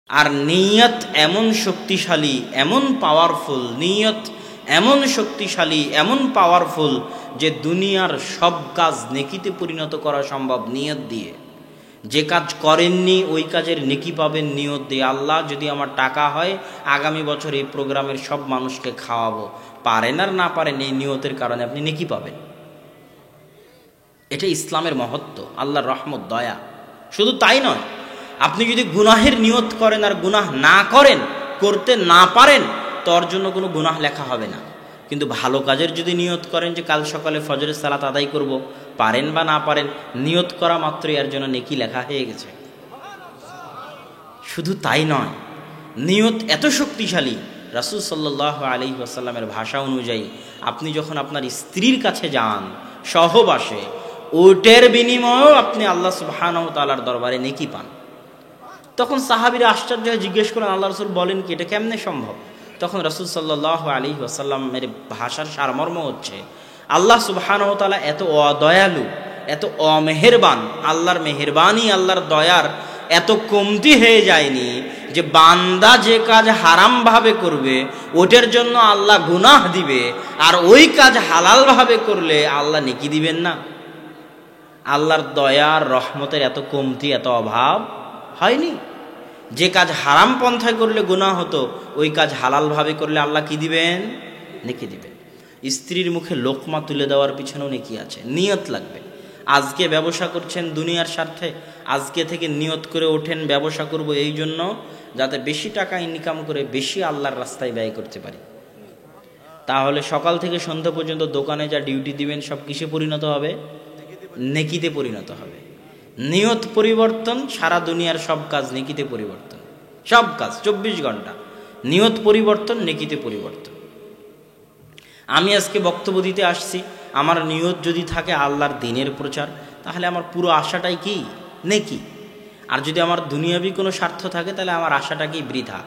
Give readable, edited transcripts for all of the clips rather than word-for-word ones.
আর নিয়ত এমন শক্তিশালী, এমন পাওয়ারফুল, নিয়ত এমন শক্তিশালী, এমন পাওয়ারফুল যে দুনিয়ার সব কাজ নেকিতে পরিণত করা সম্ভব নিয়ত দিয়ে। যে কাজ করেননি ওই কাজের নেকি পাবেন নিয়ত দিয়ে। আল্লাহ যদি আমার টাকা হয় আগামী বছর এই প্রোগ্রামের সব মানুষকে খাওয়াবো, পারেন আর না পারেন এই নিয়তের কারণে আপনি নেকি পাবেন। এটা ইসলামের মহত্ব, আল্লাহর রহমত, দয়া। শুধু তাই নয়, আপনি যদি গুনাহের নিয়ত করেন আর গুনাহ না করেন, করতে না পারেন, তোর জন্য কোনো গুনাহ লেখা হবে না। কিন্তু ভালো কাজের যদি নিয়ত করেন যে কাল সকালে ফজরের সালাত আদায় করব, পারেন বা না পারেন, নিয়ত করা মাত্রই এর জন্য নেকি লেখা হয়ে গেছে। শুধু তাই নয়, নিয়ত এত শক্তিশালী, রাসূল সাল্লাল্লাহু আলাইহি ওয়াসাল্লামের ভাষা অনুযায়ী আপনি যখন আপনার স্ত্রীর কাছে যান সহবাসে, ওটের বিনিময়েও আপনি আল্লাহ সুবহানাহু ওয়া তাআলার দরবারে নেকি পান। তখন সাহাবীরা আশ্চর্য হয়ে জিজ্ঞেস করেন, আল্লাহ রাসূল বলেন কি, এটা কেমনে সম্ভব? তখন রাসূল সাল্লাল্লাহু আলাইহি ওয়াসাল্লামের ভাষার সারমর্ম হচ্ছে, আল্লাহ সুবহানাহু ওয়া তাআলা এত অদয়ালু, এত অমেহেরবান, আল্লাহর মেহেরবানি, আল্লাহর দয়ার এত কমতি হয়ে যায়নি যে বান্দা যে কাজ হারামভাবে করবে ওটার জন্য আল্লাহ গুনাহ দিবে, আর ওই কাজ হালালভাবে করলে আল্লাহ নেকি দিবেন না। আল্লাহর দয়ার রহমতের এত কমতি, এত অভাব হয়নি। যে কাজ হারাম পন্থায় করলে গুনাহ হতো, ওই কাজ হালালভাবে করলে আল্লাহ কি দিবেন? নেকি দিবেন। স্ত্রীর মুখে লোকমা তুলে দেওয়ার পিছনেও নেকি আছে। নিয়ত লাগবে। আজকে ব্যবসা করছেন দুনিয়ার স্বার্থে, আজকে থেকে নিয়ত করে ওঠেন ব্যবসা করব এই জন্য যাতে বেশি টাকা ইনকাম করে বেশি আল্লাহর রাস্তায় ব্যয় করতে পারি। তাহলে সকাল থেকে সন্ধ্যা পর্যন্ত দোকানে যা ডিউটি দিবেন সব কিসে পরিণত হবে? নেকিতে পরিণত হবে। নিয়ত পরিবর্তন, সারা দুনিয়ার সব কাজ নেকিতে পরিবর্তন। সব কাজ 24 ঘন্টা নিয়ত পরিবর্তন, নেকিতে পরিবর্তন। আমি আজকে বক্তব্য দিতে আসছি, আমার নিয়ত যদি থাকে আল্লাহর দ্বীনের প্রচার, তাহলে আমার পুরো আশাটাই কি? নেকি। আর যদি আমার দুনিয়াবি কোনো স্বার্থ থাকে তাহলে আমার আশাটাকেই বৃথা।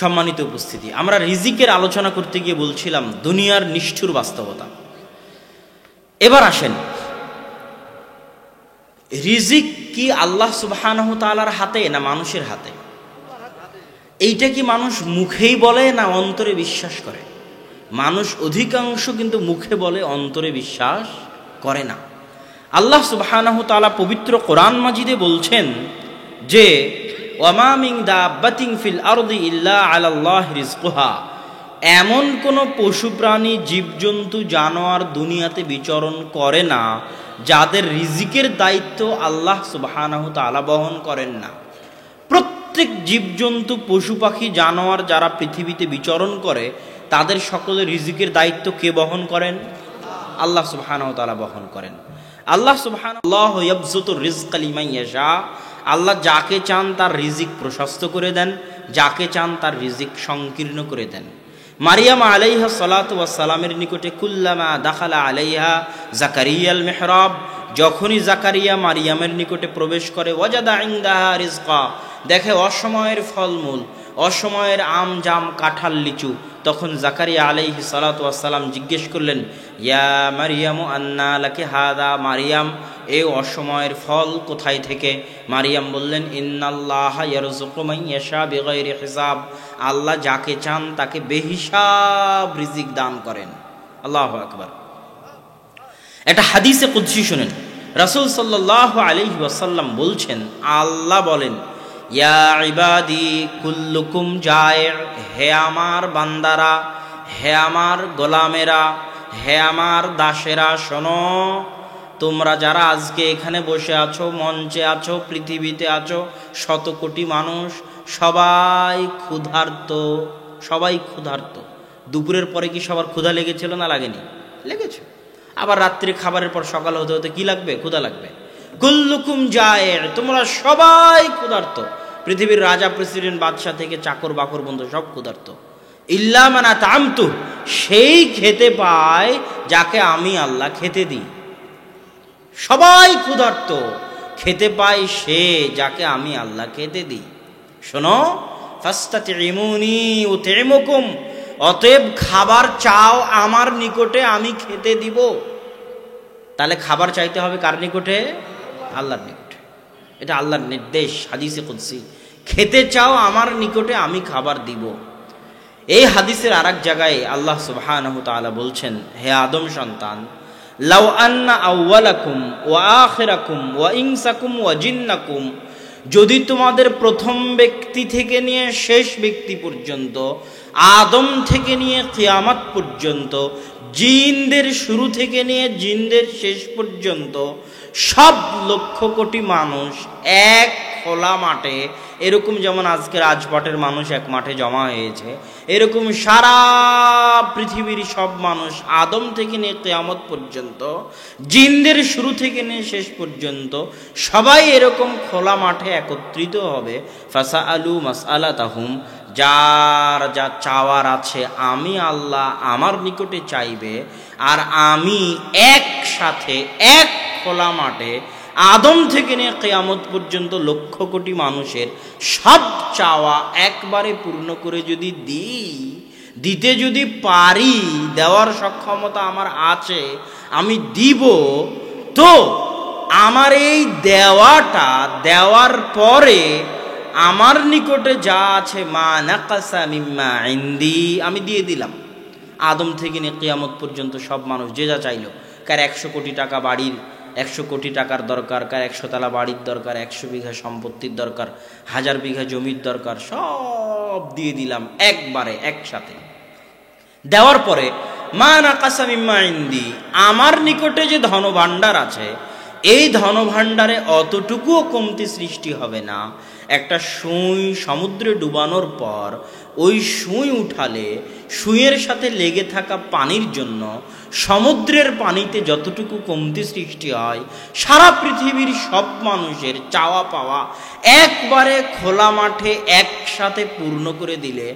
সম্মানিত উপস্থিতি, আমরা রিজিকের আলোচনা করতে গিয়ে বলছিলাম দুনিয়ার নিষ্ঠুর বাস্তবতা। এবার আসেন, রিজিক কি আল্লাহ সুবহানাহু তাআলার হাতে না মানুষের হাতে? এইটা কি মানুষ মুখেই বলে না অন্তরে বিশ্বাস করে? মানুষ অধিকাংশ কিন্তু মুখে বলে, অন্তরে বিশ্বাস করে না। আল্লাহ সুবহানাহু তাআলা পবিত্র কোরআন মাজিদে বলছেন যে ওয়ামা মিন দাব্বাতিন ফিল আরদি ইল্লা আলাল্লাহি রিজকুহা, এমন কোনো পশু প্রাণী, জীবজন্তু, জানোয়ার দুনিয়াতে বিচরণ করে না যাদের রিজিকের দায়িত্ব আল্লাহ সুবহানাহু তাআলা বহন করেন না। প্রত্যেক জীবজন্তু, পশু পাখি, জানোয়ার যারা পৃথিবীতে বিচরণ করে তাদের সকলের রিজিকের দায়িত্ব কে বহন করেন? আল্লাহ সুবহানাহু তাআলা বহন করেন। আল্লাহ সুবহানাল্লাহু ইয়াবসুতুর রিজকা লিমান ইয়াশা, আল্লাহ যাকে চান তার রিজিক প্রশস্ত করে দেন, যাকে চান তার রিজিক সংকীর্ণ করে দেন। মারিয়াম আলাইহা সালাতু ওয়াস সালামের নিকটে কুল্লামা দাখালা আলাইহা জাকারিয়াল মিহরাব, যখনই জাকারিয়া মারিয়ামের নিকটে প্রবেশ করে, ওয়াজাদা ইনদাহা রিজকা, দেখে অসময়ের ফলমূল, অসময়ের আম, জাম, কাঁঠাল, লিচু, তখন জাকারিয়া আলাইহি সালাতু ওয়াস সালাম জিজ্ঞেস করলেন, ইয়া মারিয়ামু আন্না লাকি হাদা, মারিয়াম এই অসময়ের ফল কোথায় থেকে? মারিয়াম বললেন, ইন্নাল্লাহা ইয়ারযুকু মান ইয়াশা বিগাইরি হিসাব, আল্লাহ যাকে চান তাকে বেহিসাব রিজিক দান করেন। আল্লাহু আকবার। একটা হাদিসে কুদসি শুনেন, রাসূল সাল্লাল্লাহু আলাইহি ওয়াসাল্লাম বলছেন, আল্লাহ বলেন, ইয়া ইবাদি কুল্লুকুম জায়ে, হে আমার বান্দারা, হে আমার গোলামেরা, হে আমার দাসেরা, শোনো, তোমরা যারা আজকে এখানে বসে আছো, মঞ্চে আছো, পৃথিবীতে আছো, শত কোটি মানুষ, সবাই ক্ষুধার্ত, সবাই ক্ষুধার্ত। দুপুরের পরে কি সবার ক্ষুধা লেগেছিল না লাগেনি? লেগেছে। আবার রাত্রে খাবারের পর সকাল হতে হতে কি লাগবে? ক্ষুধা লাগবে। কুল্লুকুম জায়ের, তোমরা সবাই ক্ষুধার্ত। পৃথিবীর রাজা, প্রেসিডেন্ট, বাদশাহ থেকে চাকর বাকর বন্ধু সব ক্ষুধার্ত। ইল্লা মান আতআমতু, সেই খেতে পায় যাকে আমি আল্লাহ খেতে দিই। সবাই ক্ষুধার্ত, খেতে পায় সে যাকে আমি আল্লাহ খেতে দিই। শোনো, ফাস্তাতিমুনি উতিমুকুম, অতএব খাবার চাও আমার নিকটে, আমি খেতে দিব। তাহলে খাবার চাইতে হবে কার নিকটে? আল্লাহর নিকটে। এটা আল্লাহর নির্দেশ, হাদিসে কুদসি। খেতে চাও আমার নিকটে আমি খাবার দিব। এই হাদিসের আরেক জায়গায় আল্লাহ সুবহানাহু তাআলা বলছেন, হে আদম সন্তান, লাউ আন্না আউওয়ালাকুম ওয়া আখিরাকুম ওয়া ইনসাকুম ওয়া জিন্নাকুম, যদি তোমাদের প্রথম ব্যক্তি থেকে নিয়ে শেষ ব্যক্তি পর্যন্ত, আদম থেকে নিয়ে কিয়ামত পর্যন্ত, জিনদের শুরু থেকে নিয়ে জিনদের শেষ পর্যন্ত সব লক্ষ কোটি মানুষ এক খোলা মাঠে, এরকম যেমন আজকে রাজপাটের মানুষ এক মাঠে জমা হয়েছে, এরকম সারা পৃথিবীর সব মানুষ আদম থেকে নিয়ে কিয়ামত পর্যন্ত, জিনদের শুরু থেকে নিয়ে শেষ পর্যন্ত সবাই এরকম খোলা মাঠে একত্রিত হবে। ফাসাআলু মাসআলাতাহুম, যার যা চাওয়ার আছে আমি আল্লাহ আমার নিকটে চাইবে, আর আমি একসাথে এক খোলা মাঠে আদম থেকে নিয়ে কিয়ামত পর্যন্ত লক্ষ কোটি মানুষের সব চাওয়া একবারে পূর্ণ করে যদি দিতে যদি পারি, দেওয়ার সক্ষমতা আমার আছে, আমি দিব, তো আমার এই দেওয়ার পরে আমার নিকটে যা আছে মা নাকাসা মিম্মা ইনদি, আমি দিয়ে দিলাম। আদম থেকে নিয়ে কিয়ামত পর্যন্ত সব মানুষ যে যা চাইলো, কার 100 কোটি টাকা বাড়ির 100 কোটি টাকার দরকার, কার 100 তলা বাড়ির দরকার, 100 বিঘা সম্পত্তির দরকার, 1000 বিঘা জমির দরকার, সব দিয়ে দিলাম একবারে একসাথে। দেওয়ার পরে মা নাকাসা মিম্মা ইনদি, আমার নিকটে যে ধনভাণ্ডার আছে এই ধনভাণ্ডারে অতটুকুও কমতি সৃষ্টি হবে না। একটা সুঁই সমুদ্রে ডুবানোর পর ওই সুঁই উঠালে সুঁইয়ের সাথে লেগে থাকা পানির জন্য সমুদ্রের পানিতে যতটুকু কমতি সৃষ্টি হয়, সারা পৃথিবীর সব মানুষের চাওয়া পাওয়া একবারে খোলা মাঠে একসাথে পূর্ণ করে দিলে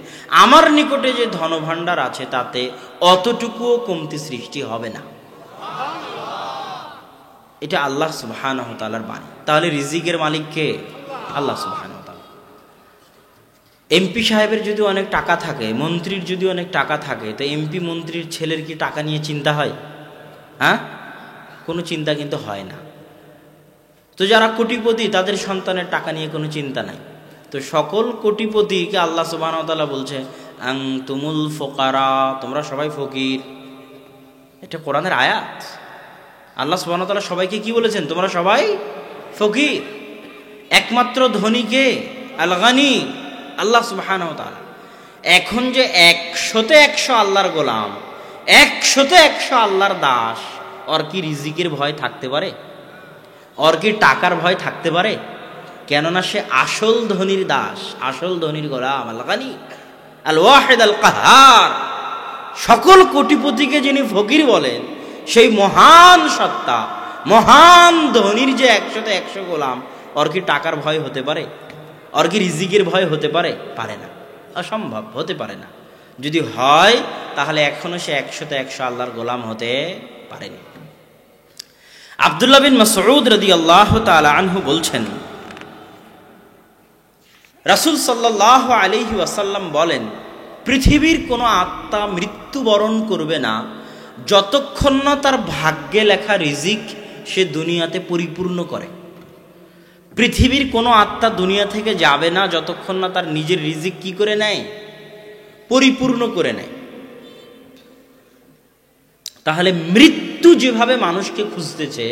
আমার নিকটে যে ধনভাণ্ডার আছে তাতে অতটুকুও কমতি সৃষ্টি হবে না। এটা আল্লাহ সুবহানাহু ওয়া তাআলার বাণী। তাহলে রিজিকের মালিক কে? আল্লাহ সুবহানাহু ওয়া তাআলা। এমপি সাহেবের যদি অনেক টাকা থাকে, মন্ত্রীর যদি অনেক টাকা থাকে, তো এমপি মন্ত্রীর ছেলের কি টাকা নিয়ে চিন্তা হয়? হ্যাঁ, কোনো চিন্তা কিন্তু হয় না। তো যারা কোটিপতি তাদের সন্তানের টাকা নিয়ে কোনো চিন্তা নাই। তো সকল কোটিপতিকে আল্লাহ সুবহানাহু ওয়া তাআলা বলছে আনতুমুল ফুকারা, তোমরা সবাই ফকির। এটা কোরআনের আয়াত। আল্লাহ সুবহানাহু ওয়া তাআলা সবাইকে কি বলেছেন? তোমরা সবাই ফকির। একমাত্র ধনীকে আল গানি আল্লাহ সুবহানাহু ওয়া তাআলা। এখন যে 100তে 100 আল্লাহর গোলাম, 100তে 100 আল্লাহর দাস, ওর কি রিজিকের ভয় থাকতে পারে? ওর কি টাকার ভয় থাকতে পারে? কেননা সে আসল ধনীর দাস, আসল ধনীর গোলাম আল গানি আল ওয়াহিদ আল কাহার। সকল কোটিপতিকে যিনি ফকির বলেন, সেই মহান সত্তা, মহান ধনীর যে 100তে 100 গোলাম, ওর কি টাকার ভয় হতে পারে? ওর কি রিজিকের ভয় হতে পারে? পারে না, অসম্ভব, হতে পারে না। যদি হয় তাহলে এখনো সে 100তে 100 আল্লাহর গোলাম হতে পারেনি। আব্দুল্লাহ বিন মাসউদ রাদিয়াল্লাহু তাআলা আনহু বলছেন, রাসূল সাল্লাল্লাহু আলাইহি ওয়াসাল্লাম বলেন, পৃথিবীর কোনো আত্মা মৃত্যুবরণ করবে না যতক্ষণ না তার ভাগ্যে লেখা রিজিক সে দুনিয়াতে পরিপূর্ণ করে। পৃথিবীর কোনো আত্মা দুনিয়া থেকে যাবে না যতক্ষণ না তার নিজের রিজিক কি করে নেয়? পরিপূর্ণ করে নেয়। তাহলে মৃত্যু যেভাবে মানুষকে খুঁজতেছে,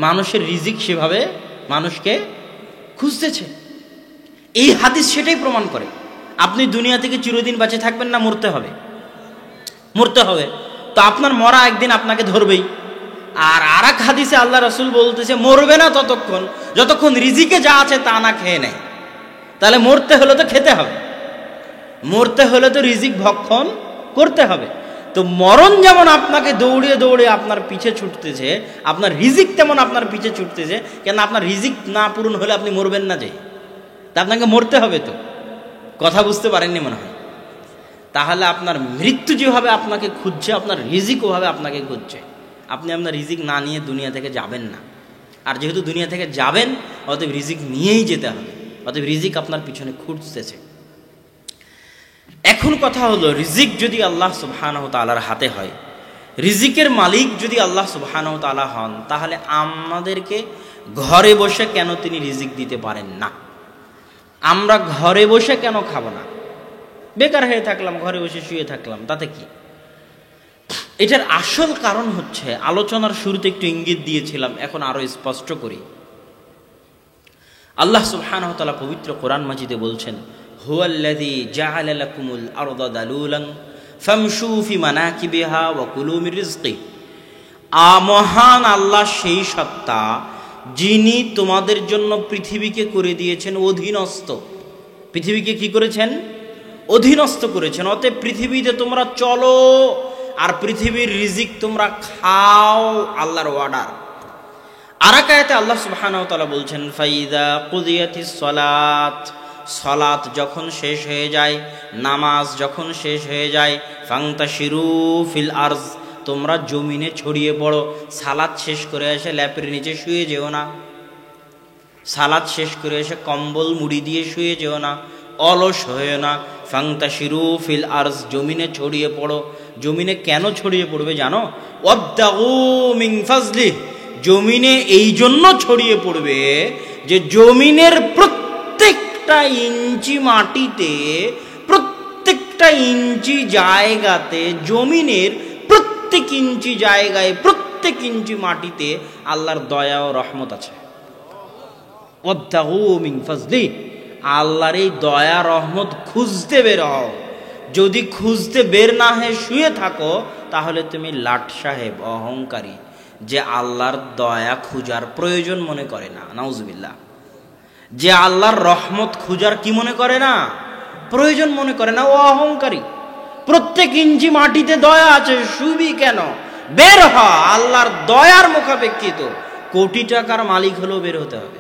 মানুষের রিজিক সেভাবে মানুষকে খুঁজতেছে। এই হাদিস সেটাই প্রমাণ করে। আপনি দুনিয়া থেকে চিরদিন বেঁচে থাকবেন না, মরতে হবে, মরতে হবে। তো আপনার মরা একদিন আপনাকে ধরবেই। আর আরেক হাদিসে আল্লাহ রাসূল বলতেছে মরবে না ততক্ষণ যতক্ষণ রিজিকে যা আছে তা না খেয়ে নেয়। তাহলে মরতে হলে তো খেতে হবে, মরতে হলে তো রিজিক ভক্ষণ করতে হবে। তো মরণ যেমন আপনাকে দৌড়িয়ে দৌড়িয়ে আপনার পিছে ছুটতেছে, আপনার রিজিক তেমন আপনার পিছে ছুটতেছে। কেন? আপনার রিজিক না পূরণ হলে আপনি মরবেন না, যে তা আপনাকে মরতে হবে। তো কথা বুঝতে পারেননি মনে হয়। তাহলে আপনার মৃত্যু যেভাবে আপনাকে খুঁজছে, আপনার রিজিক ওভাবে আপনাকে খুঁজছে। আপনি আপনার রিজিক না নিয়ে দুনিয়া থেকে যাবেন না। আর যেহেতু দুনিয়া থেকে যাবেন, অতএব রিজিক নিয়েই যেতে হবে। অতএব রিজিক আপনার পিছনে খুঁজতেছে। এখন কথা হলো, রিজিক যদি আল্লাহ সুবহানাহু তাআলার হাতে হয়, রিজিকের মালিক যদি আল্লাহ সুবহানাহু তাআলা হন, তাহলে আমাদেরকে ঘরে বসে কেন তিনি রিজিক দিতে পারেন না? আমরা ঘরে বসে কেন খাবো না? বেকার হয়ে থাকলাম, ঘরে বসে শুয়ে থাকলাম, তাতে কি? এটার আসল কারণ হচ্ছে, আলোচনার শুরুতে একটু ইঙ্গিত দিয়েছিলাম, এখন আরো স্পষ্ট করি। আল্লাহ সুবহানাহু ওয়া তাআলা পবিত্র কোরআন মাজিদে বলছেন, হুয়াল্লাযী জাআলা লাকুমুল আরদা দালুলান ফামশু ফি মানাকিবিহা ওয়া কুলু মির রিজকি। মহান আল্লাহ সেই সত্তা যিনি তোমাদের জন্য পৃথিবীকে করে দিয়েছেন অধীনস্থ। পৃথিবীকে কি করেছেন? অধীনস্থ করেছেন। অতএব পৃথিবীতে তোমরা চলো আর পৃথিবীর রিজিক তোমরা খাও, আল্লাহর অর্ডার। আরেক আয়াতে আল্লাহ সুবহানাহু ওয়া তাআলা বলছেন, ফাইদা কুদিয়াতিস সালাত, সালাত যখন শেষ হয়ে যায়, নামাজ যখন শেষ হয়ে যায়, ফান্তাশিরু ফিল আরজ, তোমরা জমিনে ছড়িয়ে পড়ো। সালাত শেষ করে এসে ল্যাপের নিচে শুয়ে যেও না, সালাত শেষ করে এসে কম্বল মুড়ি দিয়ে শুয়ে যেও না, অলস হয়েও না। ফান্তাশিরু ফিল আরজ, জমিনে ছড়িয়ে পড়ো। জমিনে কেন ছড়িয়ে পড়বে জানো? ওয়াবতাগু মিন ফাজলি, জমিনে এই জন্য ছড়িয়ে পড়বে যে জমিনের প্রত্যেকটা ইঞ্চি মাটিতে, প্রত্যেকটা ইঞ্চি জায়গাতে, জমিনের প্রত্যেক ইঞ্চি জায়গায়, প্রত্যেক ইঞ্চি মাটিতে আল্লাহর দয়া ও রহমত আছে। ওয়াবতাগু মিন ফাজলি, আল্লাহর এই দয়া রহমত খুঁজতে বের হও। যদি খুঁজতে বের না হয়ে শুয়ে থাকো, তাহলে তুমি লাট সাহেব, অহংকারী, যে আল্লাহর দয়া খুঁজার প্রয়োজন মনে করে না, নাউজুবিল্লাহ, যে আল্লাহর রহমত খুঁজার কি মনে করে না, প্রয়োজন মনে করে না, ও অহংকারী। প্রত্যেক ইঞ্চি মাটিতে দয়া আছে, শুবি কেন? বের হ। আল্লাহর দয়ার মুখাপেক্ষিত কোটি টাকার মালিক হলেও বের হতে হবে,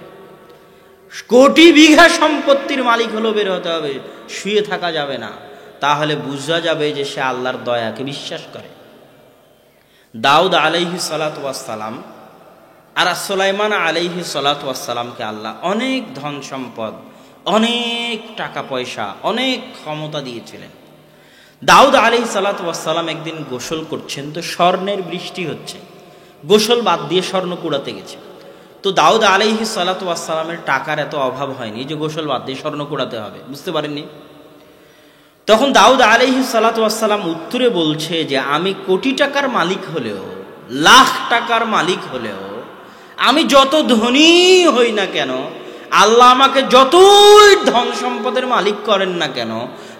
কোটি বিঘা সম্পত্তির মালিক হলেও বের হতে হবে, শুয়ে থাকা যাবে না। তাহলে বুঝা যাবে যে সে আল্লাহর দয়াকে বিশ্বাস করে। দাউদ আলাইহিস সালাতু ওয়াস সালাম আর সুলাইমান আলাইহিস সালাতু ওয়াস সালামকে আল্লাহ অনেক ধন সম্পদ, অনেক টাকা পয়সা, অনেক ক্ষমতা দিয়েছিলেন। দাউদ আলাইহিস সালাতু ওয়াস সালাম একদিন গোসল করছেন, তো স্বর্ণের বৃষ্টি হচ্ছে, গোসল বাদ দিয়ে স্বর্ণ কুড়াতে গেছে। তো দাউদ আলাইহিস সালাতু ওয়াস সালামের টাকার এত অভাব হয়নি যে গোসল বাদ দিয়ে স্বর্ণ কুড়াতে হবে, বুঝতে পারেননি। তখন দাউদ আলাইহিস সালাতু ওয়াস সালাম উত্তরে বলছে যে আমি কোটি টাকার মালিক হলেও, লাখ টাকার মালিক হলেও, আমি যত ধনী হই না কেন, আল্লাহ আমাকে যতই ধন সম্পদের মালিক করেন না কেন,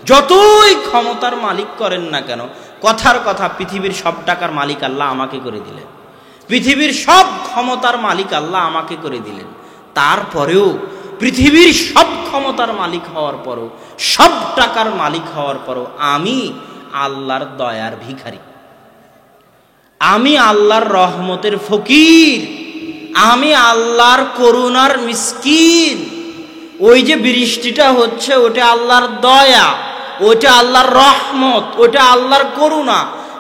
যতই ক্ষমতার মালিক করেন না কেন, কথার কথা পৃথিবীর সব টাকার মালিক আল্লাহ আমাকে করে দিলেন, পৃথিবীর সব ক্ষমতার মালিক আল্লাহ আমাকে করে দিলেন। তারপরেও পৃথিবীর সব ক্ষমতার মালিক হওয়ার পরও, সব টাকার মালিক হওয়ার পরও আমি আল্লাহর দয়ার ভিখারি, আমি আল্লাহর রহমতের ফকির, আমি আল্লাহর করুণার মিসকিন। ওই যে বৃষ্টিটা হচ্ছে ওটা আল্লাহর দয়া, ওটা আল্লাহর রহমত, ওটা আল্লাহর করুণা।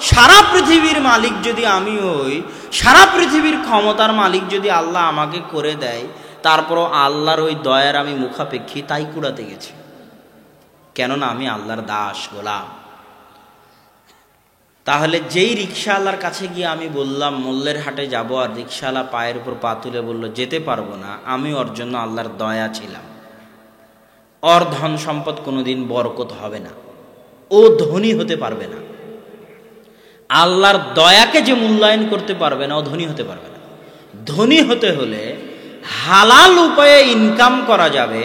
সারা পৃথিবীর মালিক যদি আমি হই, সারা পৃথিবীর ক্ষমতার মালিক যদি আল্লাহ আমাকে করে দেয়, তারপরও আল্লাহর ওই দয়ার আমি মুখাপেক্ষী, তাই কুড়াতে গেছি। কেননা আমি আল্লাহর দাস, গোলাম। তাহলে যেই রিকশাওয়ালার কাছে গিয়ে আমি বললাম মোল্লের হাটে যাব, আর রিকশাওয়ালা পায়ের উপর পা তুলে বলল যেতে পারবো না, আমি ওর জন্য আল্লাহর দয়া ছিলাম। ওর ধন সম্পদ কোনোদিন বরকত হবে না, ও ধনী হতে পারবে না। আল্লাহর দয়াকে যে মূল্যায়ন করতে পারবে না, ও ধনী হতে পারবে না। ধনী হতে হলে হালাল উপায়ে ইনকাম করা যাবে,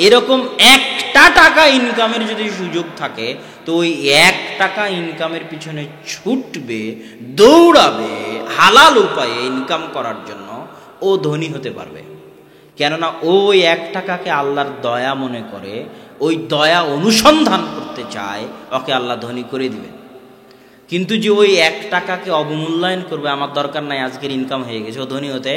এরকম একটা টাকা ইনকামের যদি সুযোগ থাকে, তো ওই 1 টাকা ইনকামের পিছনে ছুটবে, দৌড়াবে হালাল উপায়ে ইনকাম করার জন্য, ও ধনী হতে পারবে। কেননা ওই 1 টাকাকে আল্লাহর দয়া মনে করে, ওই দয়া অনুসন্ধান করতে চায়, ওকে আল্লাহ ধনী করে দিবেন। কিন্তু যে ওই 1 টাকাকে অবমূল্যায়ন করবে, আমার দরকার নাই, আজকের ইনকাম হয়ে গেছে, ও ধনী হতে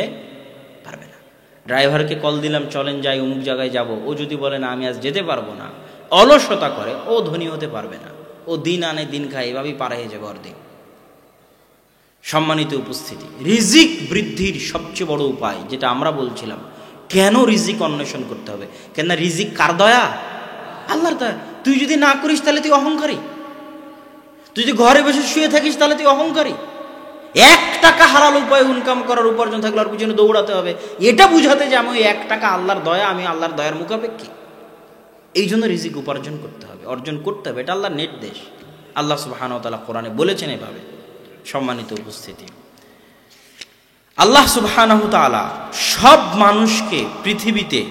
পারবে না। ড্রাইভারকে কল দিলাম, চলেন যাই অমুক জায়গায় যাব, ও যদি বলে না আমি আজ যেতে পারবো না, অলসতা করে, ও ধনী হতে পারবে না। ও দিন আনে দিন খায়, এভাবেই পার হয়ে যাবে অর্ধেক। সম্মানিত উপস্থিতি, রিজিক বৃদ্ধির সবচেয়ে বড় উপায় যেটা আমরা বলছিলাম, কেন রিজিক অন্বেষণ করতে হবে? কেন রিজিক কার দয়া? আল্লাহর দয়া। তুই যদি না করিস তাহলে তুই অহংকারী, তুই যদি ঘরে বসে শুয়ে থাকিস তাহলে তুই অহংকারী। 1 টাকা হালাল উপায় ইনকাম করার উপার্জন থাকলে আর পিছনে দৌড়াতে হবে, এটা বুঝাতে যে আমি ওই 1 টাকা আল্লাহর দয়া, আমি আল্লাহর দয়ার মুখাপেক্ষী। এই জন্য রিজিক উপার্জন করতে হবে, অর্জন করতে হবে, এটা আল্লাহর নির্দেশ। আল্লাহ সুবহানাহু ওয়া তাআলা কোরআনে বলেছেন এভাবে। সম্মানিত উপস্থিতি, আল্লাহ সুবহানাহু ওয়া তাআলা সব মানুষকে পৃথিবীতে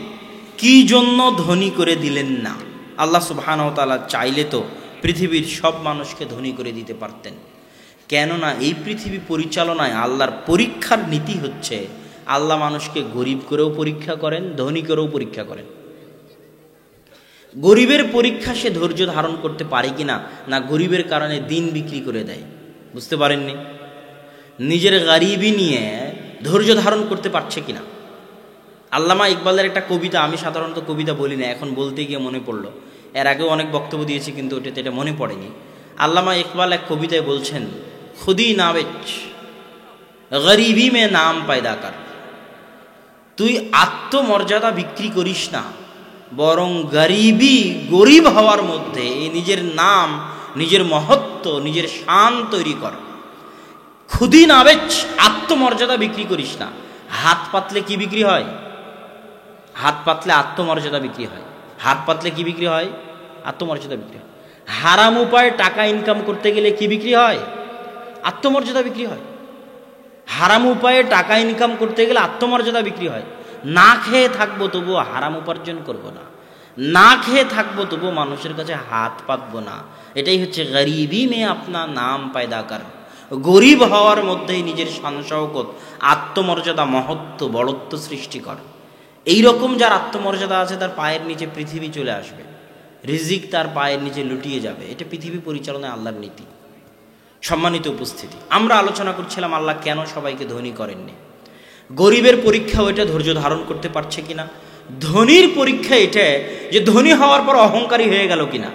কি জন্য ধনী করে দিলেন না? আল্লাহ সুবহানাহু ওয়া তাআলা চাইলে তো পৃথিবীর সব মানুষকে ধনী করে দিতে পারতেন। কেননা এই পৃথিবী পরিচালনায় আল্লাহর পরীক্ষার নীতি হচ্ছে আল্লাহ মানুষকে গরিব করেও পরীক্ষা করেন, ধনী করেও পরীক্ষা করেন। গরিবের পরীক্ষা সে ধৈর্য ধারণ করতে পারে কিনা, না গরিবের কারণে দিন বিক্রি করে দেয়। বুঝতে পারেননি? নিজের গরিবি নিয়ে ধৈর্য ধারণ করতে পারছে কিনা। আল্লামা ইকবালের একটা কবিতা, আমি সাধারণত কবিতা বলি না, এখন বলতে গিয়ে মনে পড়লো। এর আগেও অনেক বক্তব্য দিয়েছি কিন্তু ওটাতে এটা মনে পড়েনি। আল্লামা ইকবাল এক কবিতায় বলছেন, খুদি না বেচ গরিবি মে নাম পায়দা কর। তুই আত্মমর্যাদা বিক্রি করিস না, বরং গরিব হওয়ার মধ্যে নিজের নাম, নিজের মহত্ব, নিজের শান তৈরি কর। খুদি না বেচ, আত্মমর্যাদা বিক্রি করিস না। হাত পাতলে কি বিক্রি হয়? হাত পাতলে আত্মমর্যাদা বিক্রি হয়। হাত পাতলে কি বিক্রি হয়? আত্মমর্যাদা বিক্রি হয়। হারাম উপায়ে টাকা ইনকাম করতে গেলে কি বিক্রি হয়? আত্মমর্যাদা বিক্রি হয়। হারাম উপায়ে টাকা ইনকাম করতে গেলে আত্মমর্যাদা বিক্রি হয়। না খেয়ে থাকবো তবুও হারাম উপার্জন করব না, না খেয়ে থাকবো তবুও মানুষের কাছে হাত পাতবো না। এটাই হচ্ছে গরিবি মে আপনা নাম পায়দা কর। গরিব হওয়ার মধ্যেই নিজের শান শওকত, আত্মমর্যাদা, মহত্ব, বড়ত্ব সৃষ্টি কর। এইরকম যার আত্মমর্যাদা আছে তার পায়ের নিচে পৃথিবী চলে আসবে, রিজিক তার পায়ের নিচে লুটিয়ে যাবে। এটা পৃথিবী পরিচালনায় আল্লাহর নীতি। সম্মানিত উপস্থিতি, আমরা আলোচনা করছিলাম আল্লাহ কেন সবাইকে ধনী করেননি। গরিবের পরীক্ষা ওইটা ধৈর্য ধারণ করতে পারছে কিনা। ধনীর পরীক্ষা এটা যে ধনী হওয়ার পর অহংকারী হয়ে গেল কিনা।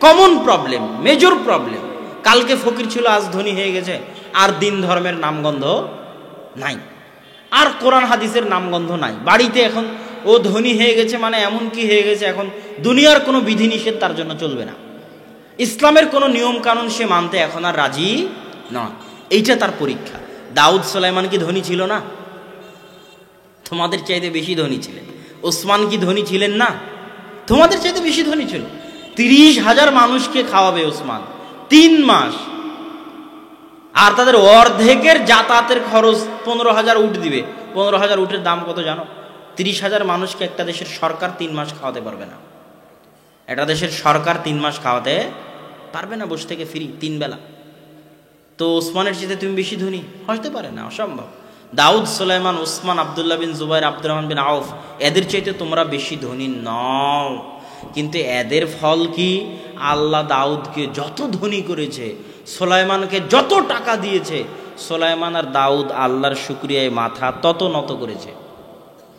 Common problem, major problem. কালকে ফকির ছিল, আজ ধনী হয়ে গেছে, আর দিন ধর্মের নামগন্ধ নাই, আর কোরআন হাদিসের নামগন্ধ নাই। বাড়িতে এখন ও ধনী হয়ে গেছে মানে এমন কি হয়ে গেছে, এখন দুনিয়ার কোনো বিধিনিষেধ তার জন্য চলবে না, ইসলামের কোনো নিয়ম কানুন সে মানতে এখন আর রাজি নয়। এইটা তার পরীক্ষা। দাউদ সুলাইমান কি ধনী ছিল না? তোমাদের চাইতে বেশি ধনী ছিলেন। ওসমান কি ধনী ছিলেন না? তোমাদের চাইতে বেশি ধনী ছিল। 30,000 মানুষকে খাওয়াবে ওসমান 3 মাস, আর তাদের অর্ধেকের যাতায়াতের খরচ 15,000 উট দিবে। 15,000 উটের দাম কত জানো? 30,000 মানুষকে একটা দেশের সরকার 3 মাস খাওয়াতে পারবে না। একটা দেশের সরকার 3 মাস খাওয়াতে পারবে না, বসে থেকে ফ্রি 3 বেলা। তো ওসমানের চাইতে তুমি বেশি ধনী হতে পারে না, অসম্ভব। দাউদ সুলাইমান, ওসমান, আব্দুল্লাহ বিন জুবাইর, আব্দুর রহমান বিন আউফ, এদের চাইতে তোমরা বেশি ধনী নও। কিন্তু এদের ফল কি? আল্লাহ দাউদকে যত ধনী করেছে, সুলাইমানকে যত টাকা দিয়েছে, সুলাইমান আর দাউদ আল্লাহর শুকরিয়ায় মাথা তত নত করেছে।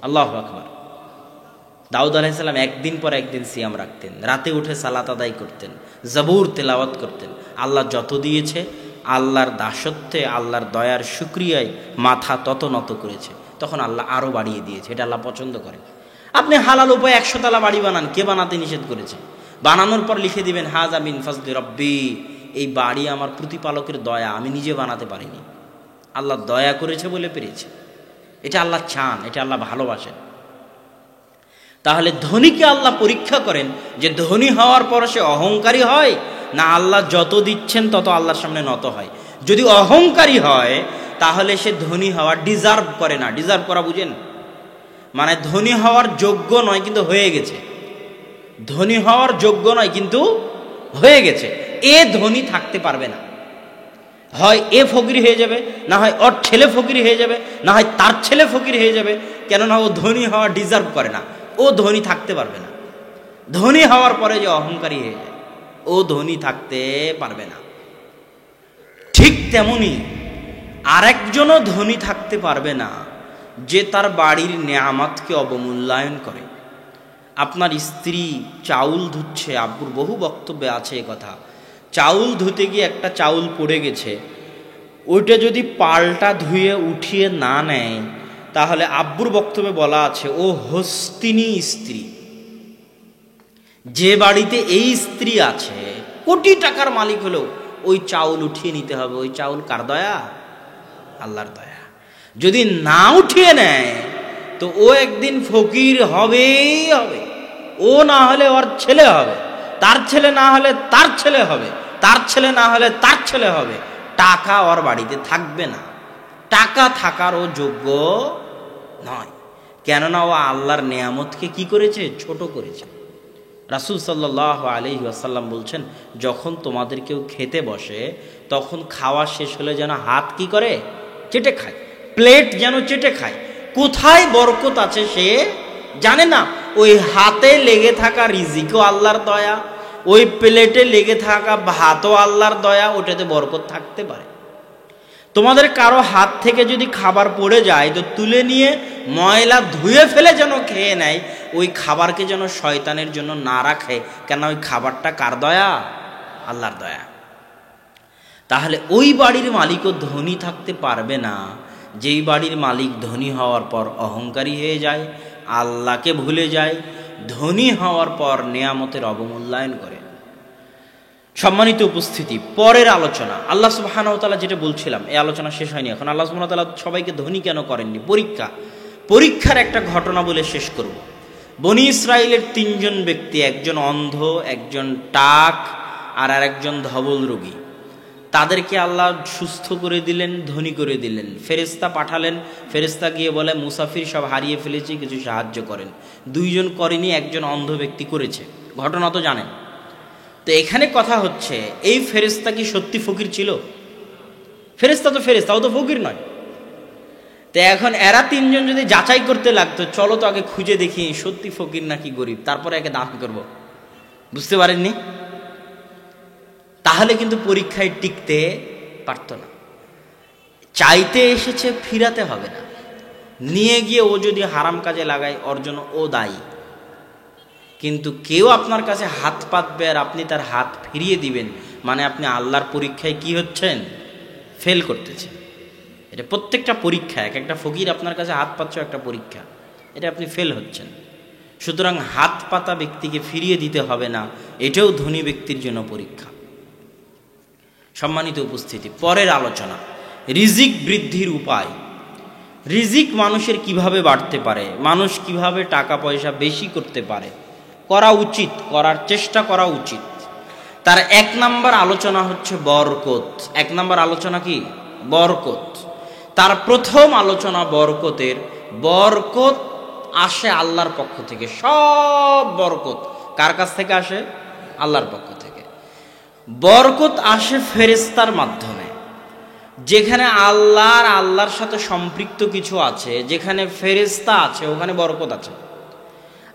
আল্লাহু আকবার। দাউদ আলাইহিস সালাম একদিন পর একদিন সিয়াম রাখতেন, রাতে উঠে সালাত আদায় করতেন, জবুর তেলাওয়াত করতেন। আল্লাহ যত দিয়েছে, আল্লাহর দাসত্বে, আল্লাহর দয়ার শুকরিয়ায় মাথা তত নত করেছে। তখন আল্লাহ আরো বাড়িয়ে দিয়েছে। এটা আল্লাহ পছন্দ করে। আপনি হালাল উপায়ে 100 তলা বাড়ি বানান, কে বানাতে নিষেধ করেছে? বানানোর পর লিখে দিবেন হাযা মিন ফাজলি রব্বি, এই বাড়ি আমার প্রতিপালকের দয়া, আমি নিজে বানাতে পারিনি, আল্লাহ দয়া করেছে বলে পেরেছে। এটা আল্লাহ চান, এটা আল্লাহ ভালোবাসেন। তাহলে ধনীকে আল্লাহ পরীক্ষা করেন যে ধনী হওয়ার পর সে অহংকারী হয় না আল্লাহ যত দিচ্ছেন তত আল্লাহর সামনে নত হয়। যদি অহংকারী হয় তাহলে সে ধনী হওয়ার ডিজার্ভ করে না। ডিজার্ভ করা বুঝেন? মানে ধনী হওয়ার যোগ্য নয় কিন্তু হয়ে গেছে। ধনী হওয়ার যোগ্য নয় কিন্তু হয়ে গেছে। এ ধনী থাকতে পারবে না। হয় এ ফকির হয়ে যাবে, না হয় ওর ছেলে ফকির হয়ে যাবে, না হয় তার ছেলে ফকির হয়ে যাবে। কেননা ও ধনী হওয়া ডিজার্ভ করে না, ও ধনী থাকতে পারবে না। ধনী হওয়ার পরে যে অহংকারী হয়ে যায়, ও ধনী থাকতে পারবে না। ঠিক তেমনি আরেকজনও ধনী থাকতে পারবে না যে তার বাড়ির নেয়ামতকে অবমূল্যায়ন করে। আপনার স্ত্রী চাউল ধুচ্ছে, আব্বুর বহু বক্তব্যে আছে এ কথা। চাউল ধুতে গিয়ে একটা চাউল পড়ে গেছে, ওইটা যদি পাল্টা ধুয়ে উঠিয়ে না নেয় তাহলে আব্বুর বক্তব্যে বলা আছে ও হস্তিনী স্ত্রী। যে বাড়িতে এই স্ত্রী আছে, কোটি টাকার মালিক হলেও ওই চাউল উঠিয়ে নিতে হবে। ওই চাউল কার দয়া? আল্লাহর দয়া। যদি না উঠিয়ে নেয় তো ও একদিন ফকির হবেই হবে। ও না হলে ওর ছেলে হবে, তার ছেলে না হলে তার ছেলে হবে, তার ছেলে না হলে তার ছেলে হবে, টাকা ওর বাড়িতে থাকবে না, টাকা থাকার ও যোগ্য নয়। কেননা ও আল্লাহর নেয়ামতকে কি করেছে? ছোট করেছে। রাসূল সাল্লাল্লাহু আলাইহি ওয়াসাল্লাম বলছেন, যখন তোমাদের কেউ খেতে বসে তখন খাওয়া শেষ হলে যেন হাত কি করে? চেটে খায়, প্লেট যেন চেটে খায়। কোথায় বরকত আছে সে জানে না। ওই হাতে লেগে থাকা রিজিকও আল্লাহর দয়া, ওই প্লেটে লেগে থাকা ভাতও আল্লাহর দয়া, ওটাতে বরকত থাকতে পারে। তোমাদের কারো হাত থেকে যদি খাবার পড়ে যায় তো তুলে নিয়ে ময়লা ধুয়ে ফেলে যেন খেয়ে নেয়, ওই খাবারকে যেন শয়তানের জন্য না রাখে। কেন? ওই খাবারটা কার দয়া? আল্লাহর দয়া। তাহলে ওই বাড়ির মালিকও ধনী থাকতে পারবে না যেই বাড়ির মালিক ধনী হওয়ার পর অহংকারী হয়ে যায়, আল্লাহকে ভুলে যায়, ধনী হওয়ার পর নেয়ামতের অবমূল্যায়ন করে। সম্মানিত উপস্থিতি, পরের আলোচনা আল্লাহ সুবহানাহু ওয়া তাআলা যেটা বলছিলাম, এই আলোচনা শেষ হয়নি এখন। আল্লাহ সুবহানাহু ওয়া তাআলা সবাইকে ধনী কেন করেননি? পরীক্ষার একটা ঘটনা বলে শেষ করব। বনি ইসরায়েলের 3 জন ব্যক্তি, একজন অন্ধ, একজন টাক, আর আরেকজন ধবল রোগী, তাদেরকে আল্লাহ সুস্থ করে দিলেন, ধনী করে দিলেন। ফেরেশতা পাঠালেন, ফেরেশতা গিয়ে বলে মুসাফির সব হারিয়ে ফেলেছি, কিছু সাহায্য করেন। 2 জন করেনি, একজন অন্ধ ব্যক্তি করেছে। ঘটনা তো জানেন। তো এখানে কথা হচ্ছে, এই ফেরেশতা কি সত্যি ফকির ছিল? ফেরেশতা তো ফেরেশতা, ও তো ফকির নয়। তো এখন এরা 3 জন যদি যাচাই করতে লাগতো, চলো তো আগে খুঁজে দেখি সত্যি ফকির নাকি গরিব, তারপরে একে দান করব, বুঝতে পারেননি? তাহলে কিন্তু পরীক্ষায় টিকতে পারত না। চাইতে এসেছে, ফিরাতে হবে না। নিয়ে গিয়ে ও যদি হারাম কাজে লাগায়, ওর জন্য ও দায়ী। কিন্তু কেউ আপনার কাছে হাত পাতবে আর আপনি তার হাত ফিরিয়ে দিবেন, মানে আপনি আল্লাহর পরীক্ষায় কি হচ্ছেন? ফেল করতেছেন। এটা প্রত্যেকটা পরীক্ষা, এক একটা ফকির আপনার কাছে হাত পাচ্ছ একটা পরীক্ষা, এটা আপনি ফেল হচ্ছেন। সুতরাং হাত পাতা ব্যক্তিকে ফিরিয়ে দিতে হবে না, এটাও ধনী ব্যক্তির জন্য পরীক্ষা। সম্মানিত উপস্থিতি, পরের আলোচনা রিজিক বৃদ্ধির উপায়। রিজিক মানুষের কিভাবে বাড়তে পারে, মানুষ কিভাবে টাকা পয়সা বেশি করতে পারে, করা উচিত, করার চেষ্টা করা উচিত। তার 1 নম্বর আলোচনা হচ্ছে বরকত। 1 নম্বর আলোচনা কি? বরকত। তার প্রথম আলোচনা বরকতের। বরকত আসে আল্লাহর পক্ষ থেকে। সব বরকত কার কাছ থেকে আসে? আল্লাহর পক্ষ থেকে। বরকত আসে ফেরেশতার মাধ্যমে। যেখানে আল্লাহর সাথে সম্পৃক্ত কিছু আছে, যেখানে ফেরেশতা আছে, ওখানে বরকত আছে।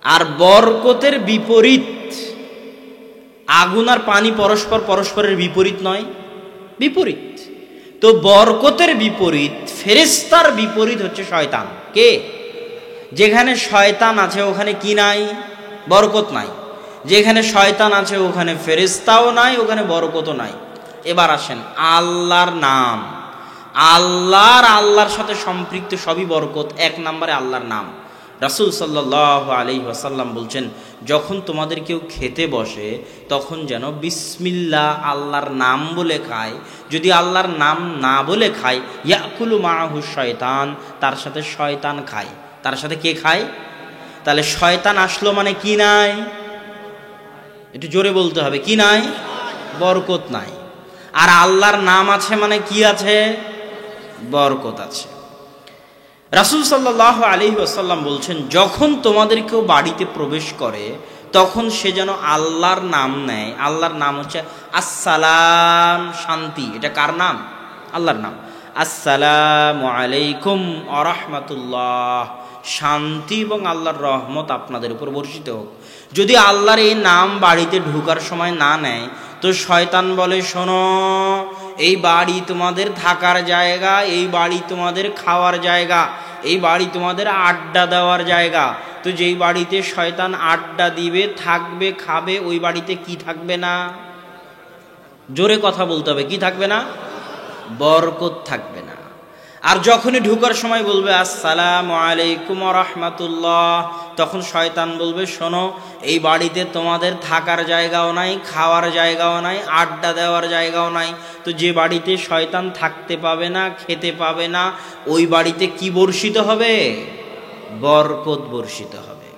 আর বরকতের বিপরীত, আগুন আর পানি পরস্পরের বিপরীত নয়, বিপরীত। তো বরকতের বিপরীত, ফেরেশতার বিপরীত হচ্ছে শয়তান। কে? যেখানে শয়তান আছে ওখানে কি নাই? বরকত নাই। যেখানে শয়তান আছে ওখানে ফেরেশতাও নাই, ওখানে বরকতও নাই। এবার আসেন আল্লাহর নাম। আল্লাহর সাথে সম্পৃক্ত সবই বরকত। 1 নম্বরে আল্লাহর নাম। রাসূল সাল্লাল্লাহু আলাইহি ওয়াসাল্লাম বলছেন, যখন তোমাদের কেউ খেতে বসে তখন যেন বিসমিল্লাহ আল্লাহর নাম বলে খায়। যদি আল্লাহর নাম না বলে খায়, ইয়াকুলু মাআহু শয়তান, তার সাথে শয়তান খায়। তার সাথে কে খায়? তাহলে শয়তান আসলো মানে কি নাই? একটু জোরে বলতে হবে, কি নাই? বরকত নাই। আর আল্লাহর নাম আছে মানে কি আছে? বরকত আছে। রাসূল সাল্লাল্লাহু আলাইহি ওয়াসাল্লাম বলছেন, যখন তোমাদের কেউ বাড়িতে প্রবেশ করে তখন সে যেন আল্লাহর নাম নেয়। আল্লাহর নাম হচ্ছে আসসালাম, শান্তি। এটা কার নাম? আল্লাহর নাম। আসসালামু আলাইকুম ওয়া রাহমাতুল্লাহ, শান্তি এবং আল্লাহর রহমত আপনাদের উপর বর্ষিত হোক। যদি আল্লাহর এই নাম বাড়িতে ঢোকার সময় না নেয় তো শয়তান বলে, শোনো, এই বাড়ি তোমাদের থাকার জায়গা, এই বাড়ি তোমাদের খাওয়ার জায়গা, এই বাড়ি তোমাদের আড্ডা দেওয়ার জায়গা। তো যেই বাড়িতে শয়তান আড্ডা দিবে, থাকবে, খাবে, ওই বাড়িতে কি থাকবে না? জোরে কথা বলতে হবে, কি থাকবে না? বরকত থাকবে না। আর যখনই ঢোকার সময় বলবে আসসালামু আলাইকুম ওয়া রাহমাতুল্লাহ, তখন শয়তান বলবে, শোনো, এই বাড়িতে তোমাদের থাকার জায়গাও নাই, খাওয়ার জায়গাও নাই, আড্ডা দেওয়ার জায়গাও নাই। তো যে বাড়িতে শয়তান থাকতে পাবে না, খেতে পাবে না, ওই বাড়িতে কি বর্ষিত হবে? বরকত বর্ষিত হবে।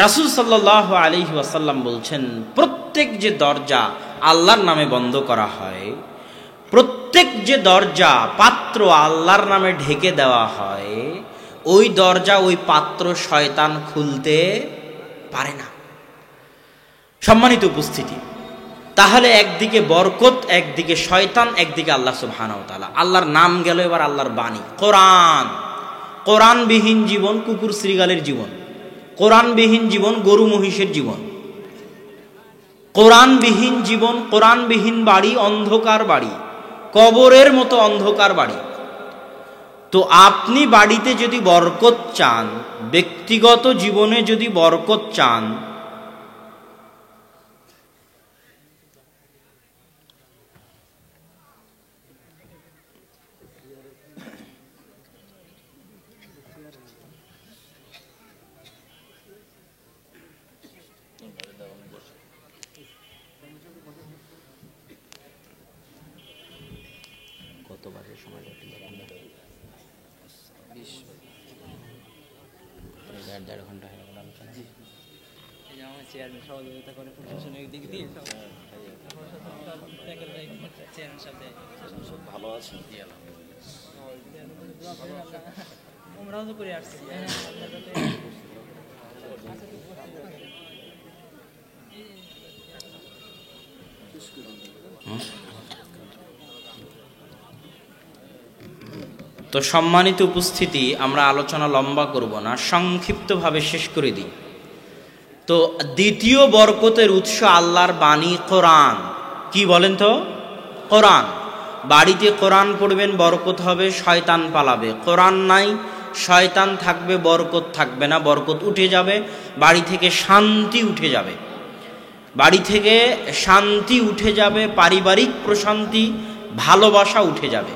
রাসূল সাল্লাল্লাহু আলাইহি ওয়াসাল্লাম বলছেন, প্রত্যেক যে দরজা আল্লাহর নামে বন্ধ করা হয়, প্রত্যেক যে দরজা পাত্র আল্লাহর নামে ঢেকে দেওয়া হয়, ওই দরজা ওই পাত্র শয়তান খুলতে পারে না। সম্মানিত উপস্থিতি, তাহলে একদিকে বরকত, একদিকে শয়তান, একদিকে আল্লাহ সুবহানাহু ওয়া তাআলা। আল্লাহর নাম গেল, এবার আল্লাহর বাণী। কোরআন, কোরআনবিহীন জীবন কুকুর শ্রীগালের জীবন, কোরআনবিহীন জীবন গরু মহিষের জীবন, কোরআনবিহীন জীবন, কোরআনবিহীন বাড়ি অন্ধকার বাড়ি, কবরের মতো অন্ধকার বাড়ি। তো আপনি বাড়িতে যদি বরকত চান, ব্যক্তিগত জীবনে যদি বরকত চান, দেড় ঘন্টা হয়ে গেল আলোচনা। সহযোগিতা করে প্রশাসনিক দিক দিয়ে ভালো আছে। আমরাও তো করে আসছি। তো সম্মানিত উপস্থিতি, আমরা আলোচনা লম্বা করব না, সংক্ষিপ্তভাবে শেষ করে দিই। তো দ্বিতীয় বরকতের উৎস আল্লাহর বাণী কোরআন। কি বলেন তো? কোরআন। বাড়িতে কোরআন পড়বেন, বরকত হবে, শয়তান পালাবে। কোরআন নাই, শয়তান থাকবে, বরকত থাকবে না, বরকত উঠে যাবে, বাড়ি থেকে শান্তি উঠে যাবে, বাড়ি থেকে শান্তি উঠে যাবে, পারিবারিক প্রশান্তি, ভালোবাসা উঠে যাবে।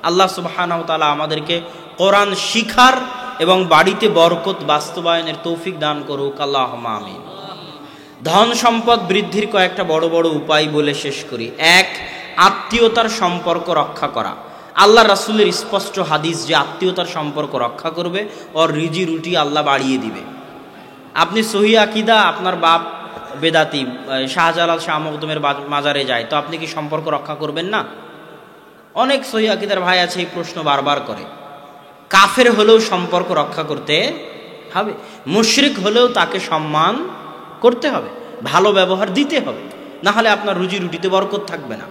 আল্লাহ সুবহানাহু ওয়া তাআলা আমাদেরকে কোরআন শিখার এবং বাড়িতে বরকত বাস্তবায়নের তৌফিক দান করুক, আল্লাহুম্মা আমিন। ধন সম্পদ বৃদ্ধির কয়েকটা বড় বড় উপায় বলে শেষ করি। এক, আত্মীয়তার সম্পর্ক রক্ষা করা। আল্লাহ রাসূলের স্পষ্ট হাদিস যে আত্মীয়তার সম্পর্ক রক্ষা করবে ওর রিজি রুটি আল্লাহ বাড়িয়ে দিবে। আপনি সহি আকীদা, আপনার বাপ বেদাতি, শাহজালাল শাহ মখদুমের মাজারে যায়, তো আপনি কি সম্পর্ক রক্ষা করবেন না? অনেক সহি আকীদার ভাই আছে এই প্রশ্ন বারবার করে। কাফের হলেও সম্পর্ক রক্ষা করতে হবে, মুশরিক হলেও তাকে সম্মান করতে হবে, ভালো ব্যবহার দিতে হবে, না হলে আপনার রুজি রুটিতে বরকত থাকবে না।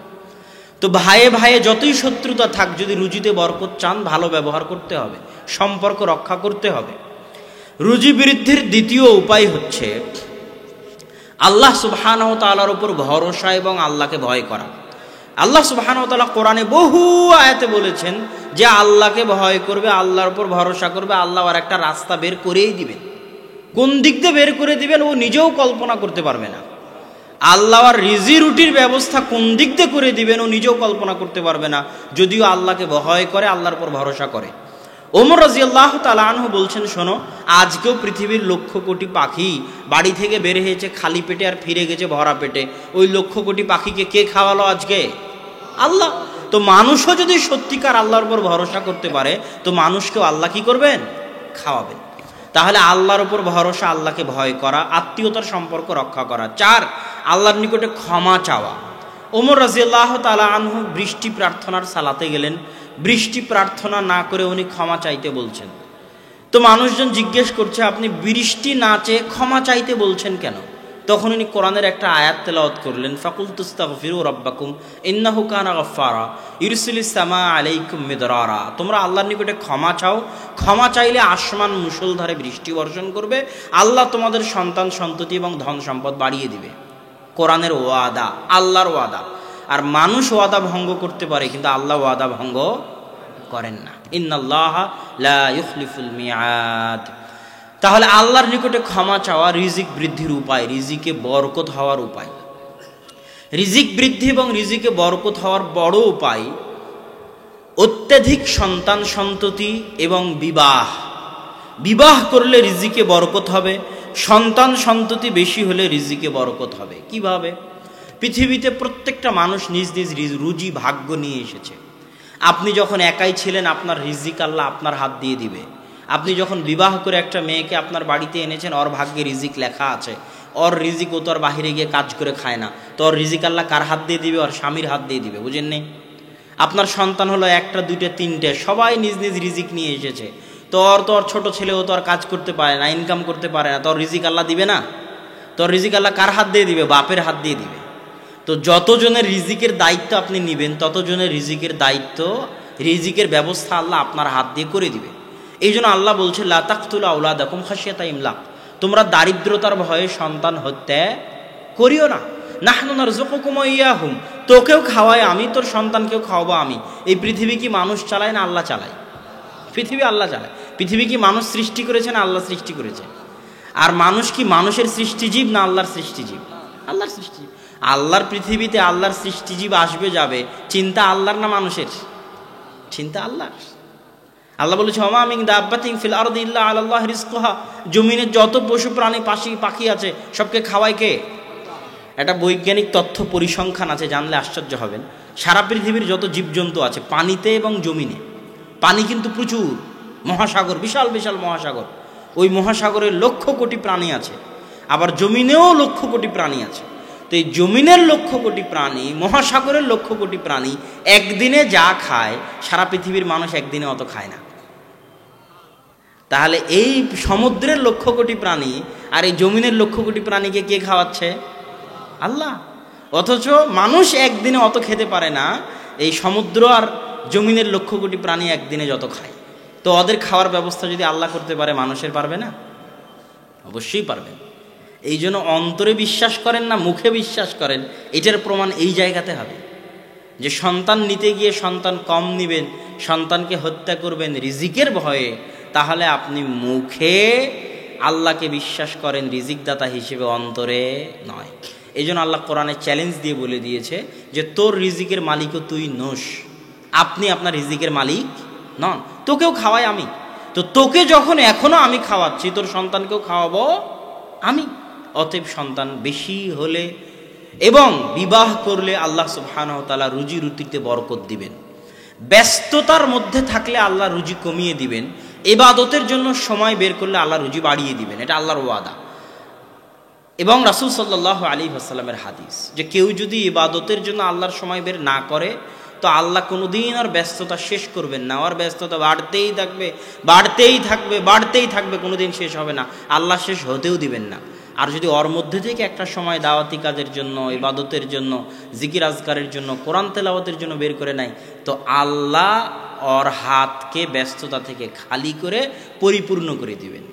তো ভাইয়ে ভাইয়ে যতই শত্রুতা থাক, যদি রুজিতে বরকত চান, ভালো ব্যবহার করতে হবে, সম্পর্ক রক্ষা করতে হবে। রুজি বৃদ্ধির দ্বিতীয় উপায় হচ্ছে আল্লাহ সুবহানাহু ওয়া তাআলার উপর ভরসা এবং আল্লাহকে ভয় করা। আল্লাহ সুবহানাহু ওয়া তাআলা কোরআনে বহু আয়াতে বলেছেন যে আল্লাহকে ভয় করবে, আল্লাহর উপর ভরসা করবে, আল্লাহ আর একটা রাস্তা বের করেই দিবেন। কোন দিক দিয়ে বের করে দিবেন ও নিজেও কল্পনা করতে পারবে না। আল্লাহ আর রিজি রুটির ব্যবস্থা কোন দিক দিয়ে করে দিবেন ও নিজেও কল্পনা করতে পারবে না, যদিও আল্লাহকে ভয় করে, আল্লাহর উপর ভরসা করে। ওমর রাদিয়াল্লাহু তাআলা আনহু বলছেন, শোনো, আজকেও পৃথিবীর লক্ষ কোটি পাখি বাড়ি থেকে বের হয়েছে খালি পেটে আর ফিরে গেছে ভরা পেটে। ওই লক্ষ কোটি পাখিকে কে খাওয়ালো আজকে? আল্লাহ। তো মানুষও যদি সত্যিকার আল্লাহর উপর ভরসা করতে পারে, তো মানুষকেও আল্লাহ কি করবেন? খাওয়াবেন। তাহলে আল্লাহর উপর ভরসা, আল্লাহকে ভয় করা, আত্মীয়তার সম্পর্ক রক্ষা করা। চার, আল্লাহর নিকটে ক্ষমা চাওয়া। ওমর রাদিয়াল্লাহু তাআলা আনহু বৃষ্টি প্রার্থনার সালাতে গেলেন, বৃষ্টি প্রার্থনা না করে উনি ক্ষমা চাইতে বলছেন। তো মানুষজন জিজ্ঞেস করছে, আপনি বৃষ্টি না চেয়ে ক্ষমা চাইতে বলছেন কেন? তখন উনি কোরআনের একটা আয়াত তেলাওয়াত করলেন, ফাকুলতুস্তাগফিরু রাব্বাকুম ইন্নাহু কানা গাফফারা ইরসিলিস সামা আলাইকুম মিদরারা। তোমরা আল্লাহর নিকটে ক্ষমা চাও, ক্ষমা চাইলে আসমান মুষলধারে বৃষ্টি বর্ষণ করবে, আল্লাহ তোমাদের সন্তান সন্ততি এবং ধন সম্পদ বাড়িয়ে দিবে। কোরআনের ওয়াদা, আল্লাহর ওয়াদা। আর মানুষ ওয়াদা ভঙ্গ করতে পারে, কিন্তু আল্লাহ ওয়াদা ভঙ্গ করেন না। ইন্নাল্লাহা লা ইউখলিফুল মিআদ। তাহলে আল্লাহর নিকটে ক্ষমা চাওয়া রিজিক বৃদ্ধির উপায়, রিজিকে বরকত হওয়ার উপায়। রিজিক বৃদ্ধি এবং রিজিকে বরকত হওয়ার বড় উপায় অত্যাধিক সন্তান সন্ততি এবং বিবাহ। বিবাহ করলে রিজিকে বরকত হবে, সন্তান সন্ততি বেশি হলে রিজিকে বরকত হবে। কিভাবে? পৃথিবীতে প্রত্যেকটা মানুষ নিজ নিজ রুজি ভাগ্য নিয়ে এসেছে। আপনি যখন একাই ছিলেন, আপনার রিজিক আল্লাহ আপনার হাত দিয়ে দিবে। আপনি যখন বিবাহ করে একটা মেয়েকে আপনার বাড়িতে এনেছেন, ওর ভাগ্যে রিজিক লেখা আছে, ওর রিজিক ও তো আর বাহিরে গিয়ে কাজ করে খায় না, তো ওর রিজিক আল্লাহ কার হাত দিয়ে দিবে? ওর স্বামীর হাত দিয়ে দিবে, বুঝেন নেই? আপনার সন্তান হলো একটা, দুইটা, তিনটে, সবাই নিজ নিজ রিজিক নিয়ে এসেছে, তো ওর ছোট ছেলেও তো আর কাজ করতে পারে না, ইনকাম করতে পারে না, তোর রিজিক আল্লাহ দিবে না? তোর রিজিক আল্লাহ কার হাত দিয়ে দিবে? বাপের হাত দিয়ে দিবে। তো যতজনের রিজিকের দায়িত্ব আপনি নেবেন, ততজনের রিজিকের দায়িত্ব, রিজিকের ব্যবস্থা আল্লাহ আপনার হাত দিয়ে করে দিবে। এই জন্য আল্লাহ বলছে, লা তাকতুলু আওলাদাকুম খাশিয়াতা ইমলাক, তোমরা দারিদ্রতার ভয়ে সন্তান হত্যা করিও না। নাহনু নারযুকুকুম ওয়া ইয়াহুম, তোকেও খাওয়াই আমি, তোর সন্তানকেও খাওয়াবো আমি। এই পৃথিবী কি মানুষ চালায় না আল্লাহ চালায়? পৃথিবী আল্লাহ চালায়। পৃথিবী কি মানুষ সৃষ্টি করেছে না আল্লাহ সৃষ্টি করেছে? আর মানুষ কি মানুষের সৃষ্টিজীব না আল্লাহর সৃষ্টিজীব? আল্লাহর সৃষ্টিজীব। আল্লাহর পৃথিবীতে আল্লাহর সৃষ্টিজীব আসবে যাবে, চিন্তা আল্লাহর না মানুষের? চিন্তা আল্লাহর। আল্লাহ বলেছে, ওমা মিন দাব্বাতিন ফিল আরদি ইল্লা আলাল্লাহি রিজকুহা, জমিনের যত পশু প্রাণী পাখি আছে সবকে খাওয়ায় কে? একটা বৈজ্ঞানিক তথ্য পরিসংখ্যান আছে, জানলে আশ্চর্য হবেন। সারা পৃথিবীর যত জীবজন্তু আছে পানিতে এবং জমিনে, পানি কিন্তু প্রচুর, মহাসাগর, বিশাল বিশাল মহাসাগর, ওই মহাসাগরের লক্ষ কোটি প্রাণী আছে, আবার জমিনেও লক্ষ কোটি প্রাণী আছে। তো এই জমিনের লক্ষ কোটি প্রাণী, মহাসাগরের লক্ষ কোটি প্রাণী একদিনে যা খায়, সারা পৃথিবীর মানুষ একদিনে অত খায় না। তাহলে এই সমুদ্রের লক্ষ কোটি প্রাণী আর এই জমিনের লক্ষ কোটি প্রাণীকে কে খাওয়াচ্ছে? আল্লাহ। অথচ মানুষ একদিনে অত খেতে পারে না, এই সমুদ্র আর জমিনের লক্ষ কোটি প্রাণী একদিনে যত খায়। তো ওদের খাওয়ার ব্যবস্থা যদি আল্লাহ করতে পারে, মানুষের পারবে না? অবশ্যই পারবেন। এই জন্য অন্তরে বিশ্বাস করেন না মুখে বিশ্বাস করেন, এটার প্রমাণ এই জায়গাতে হবে যে সন্তান নিতে গিয়ে সন্তান কম নিবেন, সন্তানকে হত্যা করবেন রিজিকের ভয়ে, তাহলে আপনি মুখে আল্লাহকে বিশ্বাস করেন রিজিকদাতা হিসেবে, অন্তরে নয়। এই জন্য আল্লাহ কোরআনে চ্যালেঞ্জ দিয়ে বলে দিয়েছে যে তোর রিজিকের মালিকও তুই নোস, আপনি আপনার রিজিকের মালিক নন। তোকেও খাওয়াই আমি, তো তোকে যখন এখনো আমি খাওয়াচ্ছি, তোর সন্তানকেও খাওয়াবো আমি। অতএব সন্তান বেশি হলে এবং বিবাহ করলে আল্লাহ সুবহানাহু ওয়া তাআলা রুজি রুটিতে বরকত দিবেন। ব্যস্ততার মধ্যে থাকলে আল্লাহ রুজি কমিয়ে দিবেন, ইবাদতের জন্য সময় বের করলে আল্লাহ রুজি বাড়িয়ে দিবেন, এটা আল্লাহর ওয়াদা। এবং রাসূল সাল্লাল্লাহু আলাইহি ওয়াসাল্লামের হাদিস যে কেউ যদি ইবাদতের জন্য আল্লাহর সময় বের না করে, তো আল্লাহ কোনোদিন আর ব্যস্ততা শেষ করবেন না, আর ব্যস্ততা বাড়তেই থাকবে, বাড়তেই থাকবে, বাড়তেই থাকবে, কোনোদিন শেষ হবে না, আল্লাহ শেষ হতেও দিবেন না। আর যদি ওর মধ্যে থেকে একটা সময় দাওয়াতি কাজের জন্য, ইবাদতের জন্য, জিকির আজকারের জন্য, কোরআন তেলাওয়াতের জন্য বের করে নেয়, তো আল্লাহ ওর হাতকে ব্যস্ততা থেকে খালি করে পরিপূর্ণ করে দিবেন।